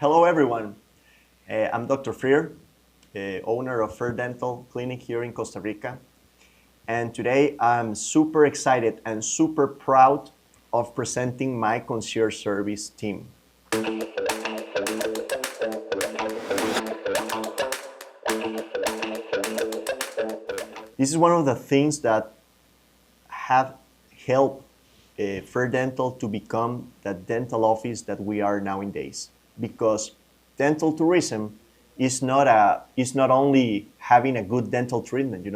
Hello, everyone. I'm Dr. Freer, owner of Fair Dental Clinic here in Costa Rica. And today I'm super excited and super proud of presenting my concierge service team. This is one of the things that have helped Fair Dental to become the dental office that we are nowadays. Because dental tourism is not only having a good dental treatment,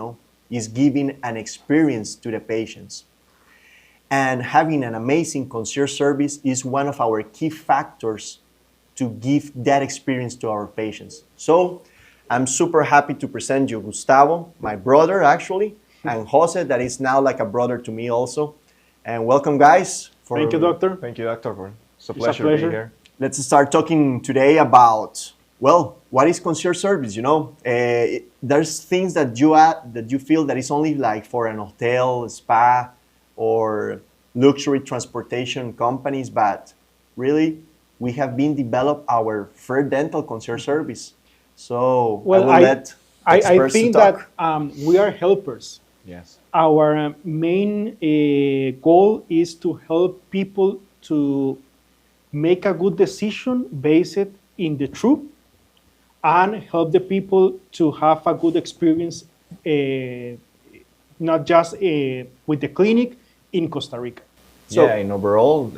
is giving an experience to the patients. And having an amazing concierge service is one of our key factors to give that experience to our patients. So I'm super happy to present you Gustavo, my brother actually, and Jose, that is now like a brother to me also. And welcome, guys. Thank you, doctor. Thank you, Doctor. It's a It's a pleasure to be pleasure. here. Let's start talking today about, well, what is concierge service? There's things that you feel that is only like for an hotel, spa, or luxury transportation companies, but really we have been develop our Fair Dental concierge service. So I will let I experts to think talk. that we are helpers. Yes. Our main goal is to help people to make a good decision based in the truth and help the people to have a good experience, not just with the clinic in Costa Rica. So- Yeah, in overall,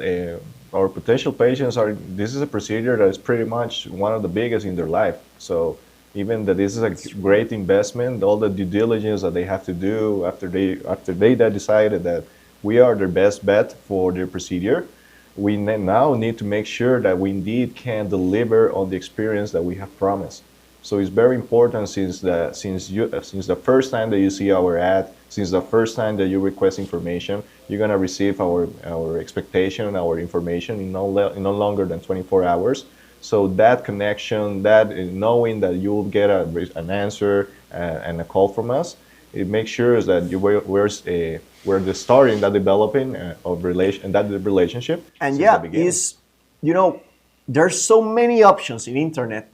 our potential patients are, this is a procedure that is pretty much one of the biggest in their life. So even that this is a great investment, all the due diligence that they have to do after they decided that we are their best bet for their procedure, we now need to make sure that we indeed can deliver on the experience that we have promised. So it's very important since the first time that you see our ad, since the first time that you request information, you're gonna receive our expectation, our information in no longer than 24 hours. So that connection, that knowing that you will get an answer and a call from us, it makes sure that we're the starting that developing of relationship. And since the yeah, beginning. there's so many options in internet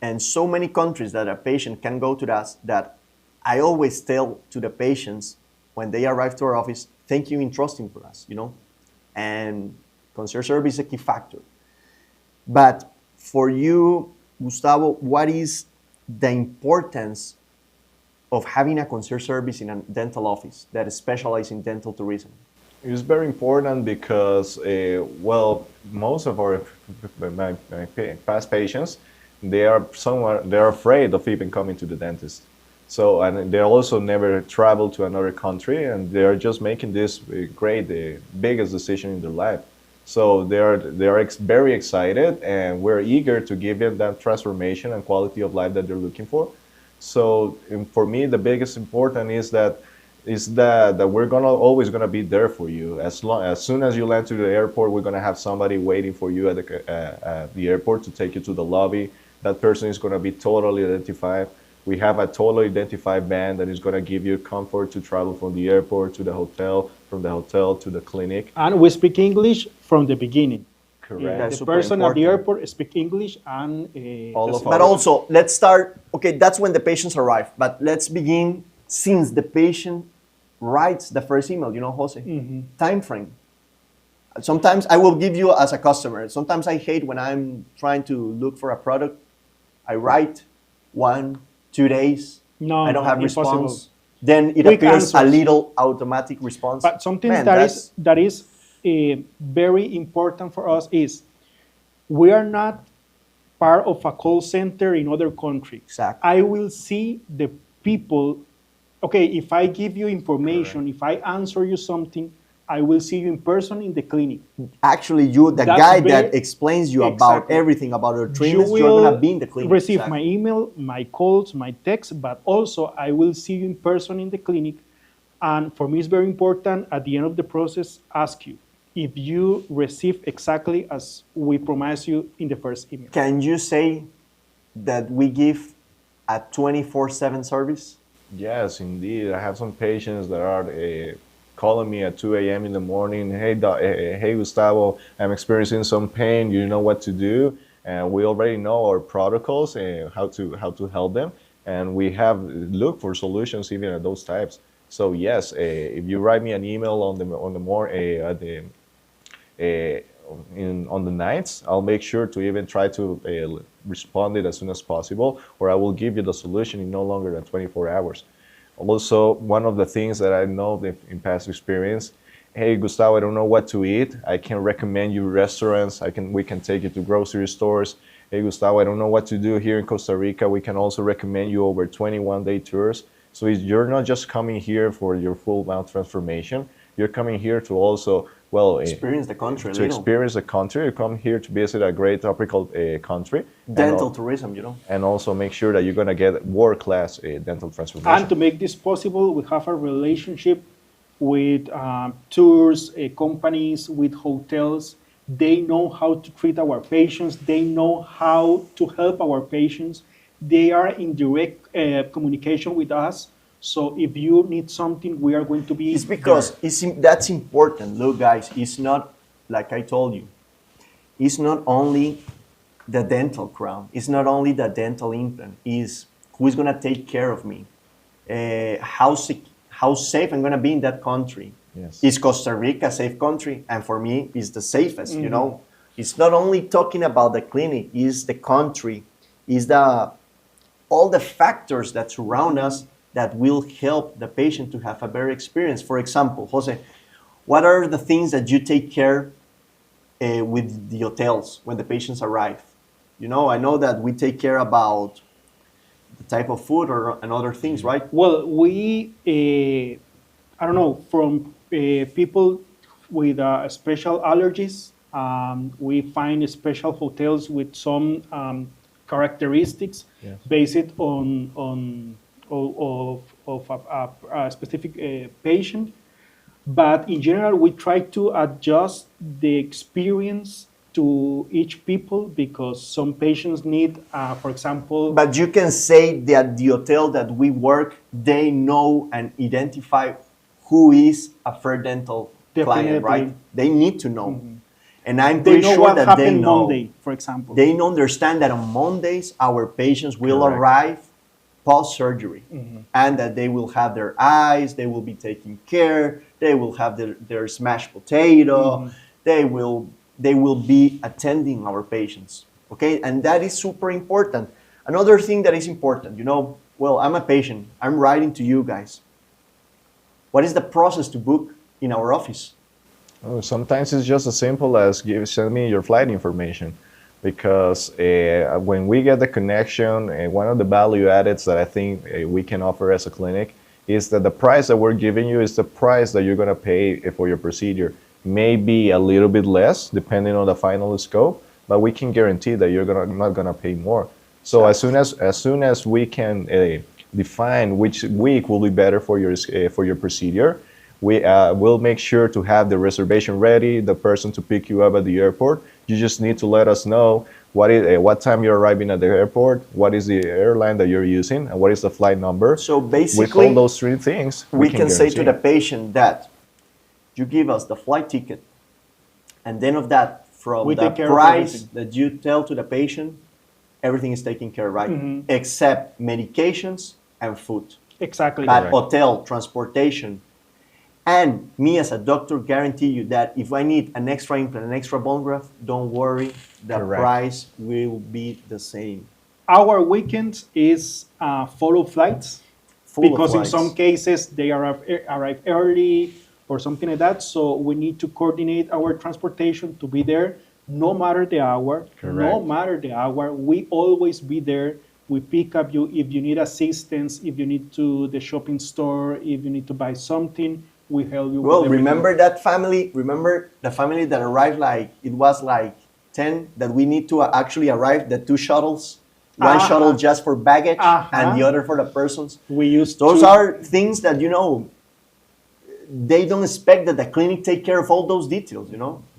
and so many countries that a patient can go to us that I always tell to the patients when they arrive to our office, thank you in trusting for us, and concierge service is a key factor. But for you, Gustavo, what is the importance of having a concierge service in a dental office that specializes in dental tourism? It's very important because, most of my past patients, they're afraid of even coming to the dentist. So, and they also never travel to another country, and they're just making this biggest decision in their life. So they are very excited, and we're eager to give them that transformation and quality of life that they're looking for. So for me, the biggest important is that we're always gonna be there for you. As soon as you land to the airport, we're gonna have somebody waiting for you at the airport to take you to the lobby. That person is gonna be totally identified. We have a totally identified van that is gonna give you comfort to travel from the airport to the hotel, from the hotel to the clinic. And we speak English from the beginning. Correct. That's The super person at the important. airport speak English and All of But also, let's start. Okay, that's when the patients arrive. But let's begin since the patient writes the first email. Jose, time frame. Sometimes I will give you as a customer. Sometimes I hate when I'm trying to look for a product. I write 1-2 days. No, I don't have impossible. response. Then it Quick appears a answers. little automatic response. But something Man, that is very important for us is we are not part of a call center in other countries. Exactly. I will see the people. Okay, if I give you information, if I answer you something, I will see you in person in the clinic. Actually, you, the That's guy very- that explains you about Exactly. everything about your You treatments, you're will gonna be in the clinic. receive Exactly. my email, my calls, my texts, but also I will see you in person in the clinic. And for me, it's very important at the end of the process, ask you if you receive exactly as we promised you in the first email. Can you say that we give a 24/7 service? Yes, indeed. I have some patients that are calling me at 2 a.m. in the morning. Hey, hey, Gustavo, I'm experiencing some pain. You know what to do? and we already know our protocols and how to help them, and we have looked for solutions even at those types. So yes, if you write me an email on the more at the on the nights, I'll make sure to even try to respond it as soon as possible, or I will give you the solution in no longer than 24 hours. Also, one of the things that I know that in past experience, hey Gustavo, I don't know what to eat. I can recommend you restaurants. We can take you to grocery stores. Hey Gustavo, I don't know what to do here in Costa Rica. We can also recommend you over 21-day tours. So you're not just coming here for your full mouth transformation. You're coming here to also, well, Experience the country a to little. experience the country. You come here to visit a great tropical country. Dental tourism, you know. And also make sure that you're going to get world-class dental transformation. And to make this possible, we have a relationship with tours, companies, with hotels. They know how to treat our patients. They know how to help our patients. They are in direct communication with us. So if you need something, we are going to be It's because that's important. Look, guys, it's not, like I told you, it's not only the dental crown, it's not only the dental implant, it's who's going to take care of me, how safe I'm going to be in that country. Yes. Is Costa Rica a safe country? And for me, it's the safest, you know. It's not only talking about the clinic, it's the country, it's all the factors that surround us that will help the patient to have a better experience. For example, Jose, what are the things that you take care with the hotels when the patients arrive? You know, I know that we take care about the type of food and other things, right? Well, we, I don't know, from people with special allergies, we find special hotels with some characteristics Yes. based on a specific patient. But in general, we try to adjust the experience to each people because some patients need, for example, But you can say that the hotel that we work, they know and identify who is a fair dental client, Definitely. right? They need to know. And I'm they pretty know sure what that they happened know. Monday, for example. They understand that on Mondays, our patients will Correct. arrive post-surgery and that they will have their eyes, they will be taken care, they will have their smashed potato, they will be attending our patients, okay? And that is super important. Another thing that is important, you know, well, I'm a patient, I'm writing to you guys. What is the process to book in our office? Oh, sometimes it's just as simple as send me your flight information, because when we get the connection, one of the value addeds that I think we can offer as a clinic is that the price that we're giving you is the price that you're going to pay for your procedure. Maybe a little bit less depending on the final scope, but we can guarantee that you're not going to pay more. So as soon as we can define which week will be better for your procedure, we will make sure to have the reservation ready, the person to pick you up at the airport. You just need to let us know what time you're arriving at the airport, what is the airline that you're using, and what is the flight number. So With basically, all those three things, we can say to the guarantee. patient that you give us the flight ticket, and then of that, from We the take care of price everything. that you tell to the patient, everything is taken care of, right? Except medications and food. Exactly. But Correct. hotel, transportation, and me as a doctor guarantee you that if I need an extra implant, an extra bone graft, don't worry, the Correct. price will be the same. Our weekends is follow flights Full of because in flights. some cases they arrive early or something like that. So we need to coordinate our transportation to be there no matter the hour. No Correct. matter the hour, we always be there. We pick up you if you need assistance, if you need to the shopping store, if you need to buy something, we help you. Well, with everything. remember that family? Remember the family that arrived it was like 10 that we need to actually arrive, the two shuttles? One shuttle just for baggage and the other for the persons. We used Those to, are things that, they don't expect that the clinic take care of all those details,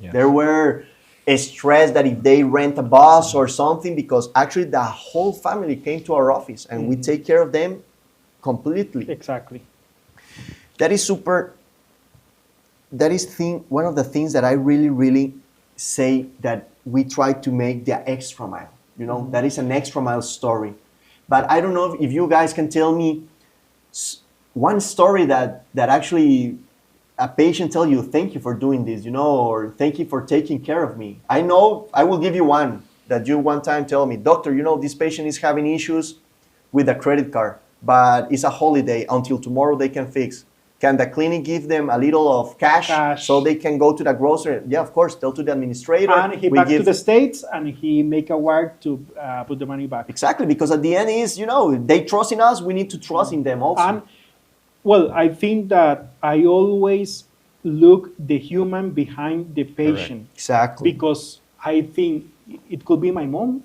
Yes. There were stressed that if they rent a bus or something, because actually the whole family came to our office and we take care of them completely. exactly. That is one of the things that I really, really say that we try to make the extra mile. That is an extra mile story. But I don't know if you guys can tell me one story that actually a patient tell you, thank you for doing this, or thank you for taking care of me. I know, I will give you one that you one time tell me, doctor, this patient is having issues with a credit card, but it's a holiday until tomorrow they can fix. Can the clinic give them a little of cash so they can go to the grocery? Yeah, of course, tell to the administrator. And he back to the States and he make a wire to put the money back. Exactly, because at the end is, they trust in us, we need to trust in them also. And, well, I think that I always look the human behind the patient. Correct. Exactly. Because I think it could be my mom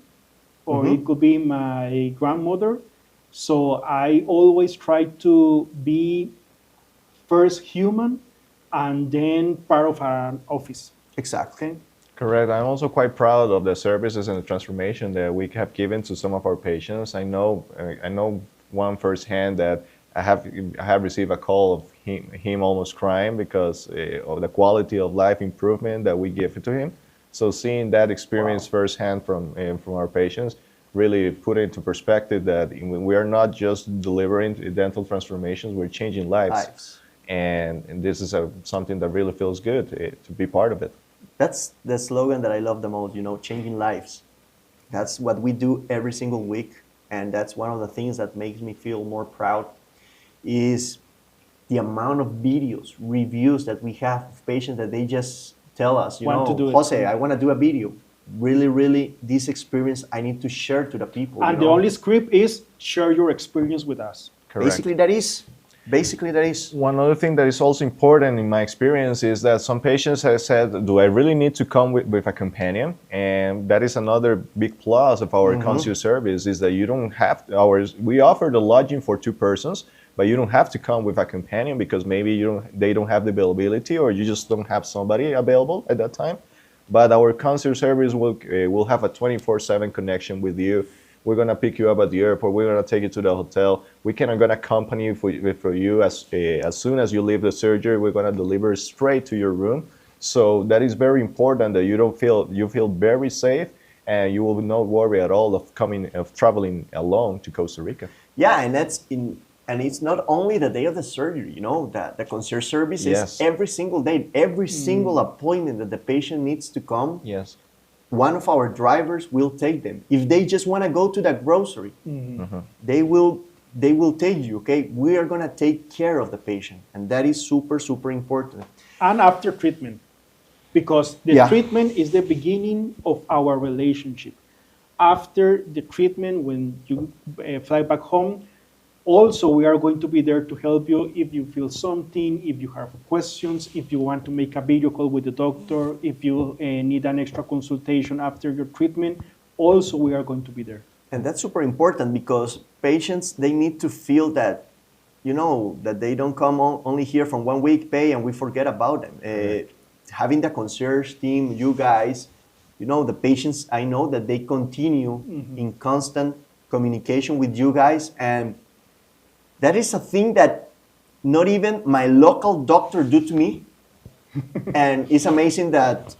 or it could be my grandmother. So I always try to be first human and then part of an office. Exactly. Okay? Correct. I'm also quite proud of the services and the transformation that we have given to some of our patients. I know one firsthand that I have received a call of him almost crying because of the quality of life improvement that we give to him. So seeing that experience firsthand from our patients really put into perspective that we are not just delivering dental transformations, we're changing lives. And this is something that really feels good to be part of it. That's the slogan that I love the most, changing lives. That's what we do every single week. And that's one of the things that makes me feel more proud is the amount of videos, reviews that we have of patients that they just tell us, Jose, I want to do a video. Really, really, this experience I need to share to the people. And the only script is share your experience with us. Correct. Basically, that is. One other thing that is also important in my experience is that some patients have said, do I really need to come with a companion? And that is another big plus of our concierge service is that you don't have we offer the lodging for 2 persons, but you don't have to come with a companion because maybe they don't have the availability or you just don't have somebody available at that time. But our concierge service will have a 24/7 connection with you. We're going to pick you up at the airport. We're going to take you to the hotel. We can going to accompany you for you as soon as you leave the surgery. We're going to deliver straight to your room. So that is very important that you feel very safe and you will not worry at all of traveling alone to Costa Rica. Yeah, and it's not only the day of the surgery, that the concierge service is every single day, every single appointment that the patient needs to come. Yes. One of our drivers will take them. If they just want to go to the grocery, they will take you, okay? We are going to take care of the patient. And that is super, super important. And after treatment, because the treatment is the beginning of our relationship. After the treatment, when you fly back home, also, we are going to be there to help you if you feel something, if you have questions, if you want to make a video call with the doctor, if you need an extra consultation after your treatment. Also, we are going to be there. And that's super important because patients, they need to feel that, that they don't come only here from 1 week pay and we forget about them. Having the concierge team, you guys, the patients, I know that they continue in constant communication with you guys, and that is a thing that not even my local doctor do to me. And it's amazing that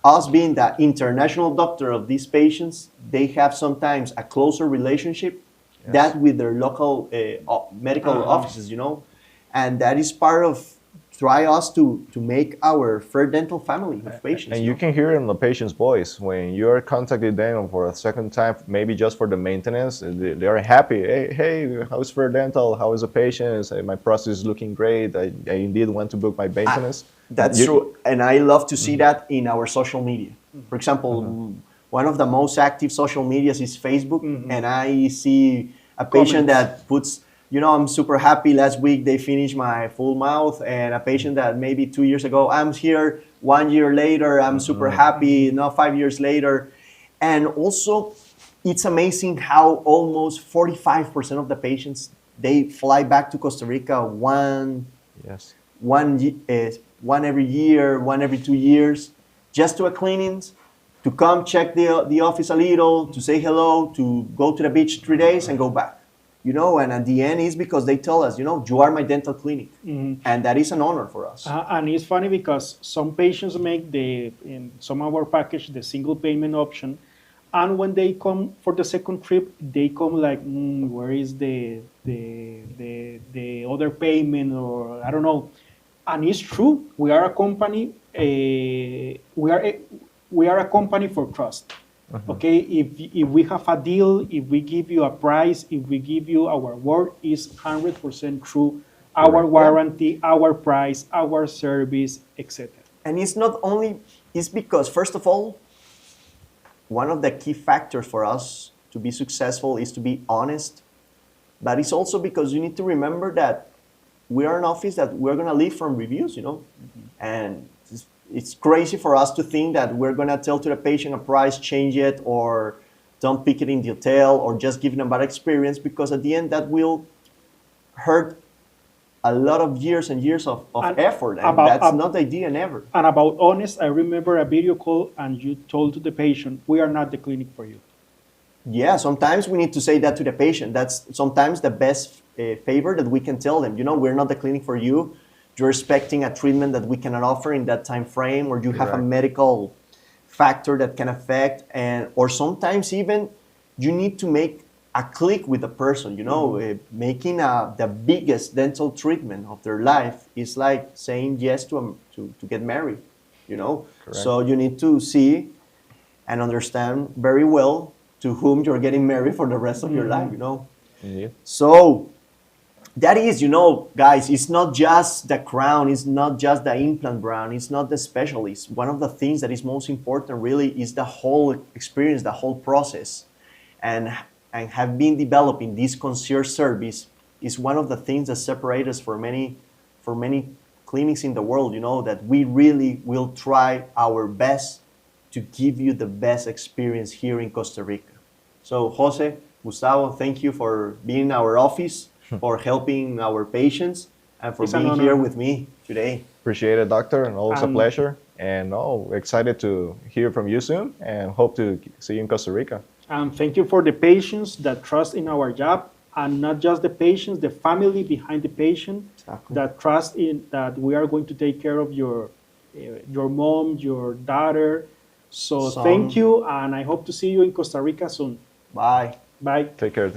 us being the international doctor of these patients, they have sometimes a closer relationship that with their local medical offices, And that is part of try us to make our fair dental family of patients. And you can hear it in the patient's voice when you are contacting them for a second time, maybe just for the maintenance. They are happy. Hey, how's fair dental? How is the patient? My process is looking great. I indeed want to book my maintenance. That's true, and I love to see that in our social media. For example, one of the most active social medias is Facebook, and I see a patient that puts, I'm super happy. Last week they finished my full mouth, and a patient that maybe 2 years ago, I'm here 1 year later, I'm super happy, 5 years later. And also, it's amazing how almost 45% of the patients, they fly back to Costa Rica one every year, 1 every 2 years, just to a cleanings, to come check the office a little, to say hello, to go to the beach 3 days and go back. you know, and at the end is because they tell us, you know, you are my dental clinic. And that is an honor for us. And it's funny because some patients make in some of our package the single payment option, and when they come for the second trip, they come like, where is the other payment, or I don't know. And it's true. We are a company. We are a company for trust. Okay, if we have a deal, if we give you a price, if we give you our word, is 100% true. Our Correct. warranty, our price, our service, etc. And it's not only, it's because, first of all, one of the key factors for us to be successful is to be honest. But it's also because you need to remember that we are an office that we're going to live from reviews, you know. And it's crazy for us to think that we're going to tell to the patient a price, change it, or don't pick it in the hotel, or just give them a bad experience, because at the end that will hurt a lot of years and years of effort, and that's not the idea never. And about honest, I remember a video call and you told to the patient, we are not the clinic for you. Yeah, sometimes we need to say that to the patient. That's sometimes the best favor that we can tell them. You know, we're not the clinic for you. You're expecting a treatment that we cannot offer in that time frame, or you have a medical factor that can affect, or sometimes even you need to make a click with the person. You know, making the biggest dental treatment of their life is like saying yes to get married. You know, so you need to see and understand very well to whom you're getting married for the rest of your life. You know, so. That is, you know, guys, it's not just the crown, it's not just the implant brand, it's not the specialist. One of the things that is most important really is the whole experience, the whole process. And have been developing this concierge service is one of the things that separate us for many clinics in the world, you know, that we really will try our best to give you the best experience here in Costa Rica. So Jose, Gustavo, thank you for being in our office, for helping our patients, and for being here with me today. Appreciate it, doctor, and always a pleasure. And excited to hear from you soon, and hope to see you in Costa Rica. And thank you for the patients that trust in our job, and not just the patients, the family behind the patient that trust in that we are going to take care of your mom, your daughter. So thank you, and I hope to see you in Costa Rica soon. Bye. Bye. Take care.